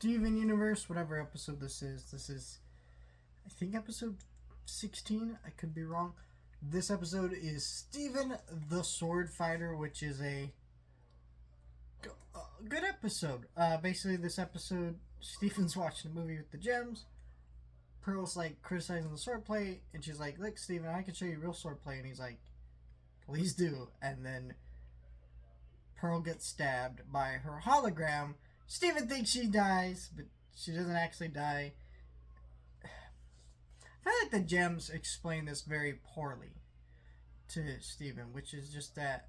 Steven Universe, whatever episode this is. This is, I think, episode 16. I could be wrong. This episode is Steven the Sword Fighter, which is a good episode. Basically, this episode, Steven's watching a movie with the gems. Pearl's like criticizing the swordplay, and she's like, "Look, Steven, I can show you real swordplay." And he's like, "Please do." And then Pearl gets stabbed by her hologram. Steven thinks she dies, but she doesn't actually die. I feel like the gems explain this very poorly to Steven, which is just that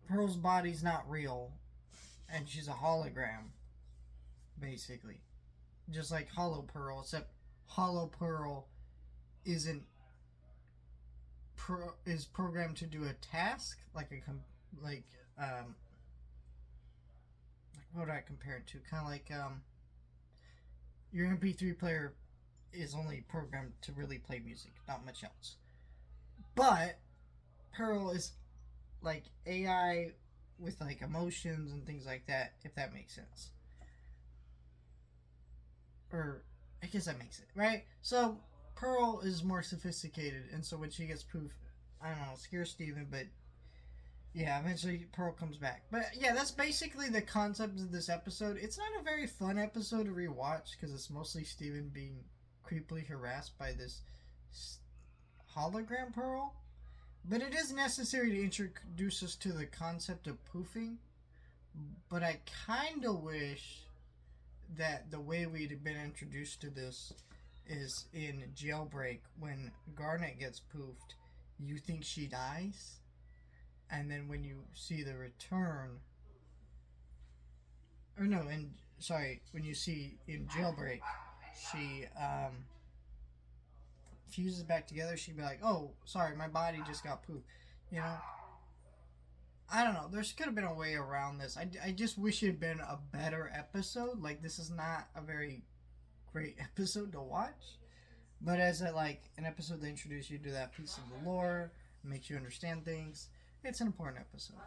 Pearl's body's not real, and she's a hologram, basically. Just like Hollow Pearl, except Hollow Pearl isn't is programmed to do a task, like what would I compare it to? Kind of like your MP3 player is only programmed to really play music, not much else. But Pearl is like AI with like emotions and things like that, if that makes sense. Or I guess that makes it, right? So Pearl is more sophisticated, and so when she gets poof, I don't know, scares Steven, but yeah, eventually Pearl comes back. But yeah, that's basically the concept of this episode. It's not a very fun episode to rewatch because it's mostly Steven being creepily harassed by this hologram Pearl. But it is necessary to introduce us to the concept of poofing. But I kind of wish that the way we'd been introduced to this is in Jailbreak when Garnet gets poofed, you think she dies, and then when you see the return, or no, and sorry, when you see in Jailbreak, she fuses back together, she'd be like, "Oh, sorry, my body just got poofed," you know. I don't know. There could have been a way around this. I just wish it had been a better episode. Like, this is not a very great episode to watch. But as an episode that introduces you to that piece of the lore, makes you understand things, it's an important episode.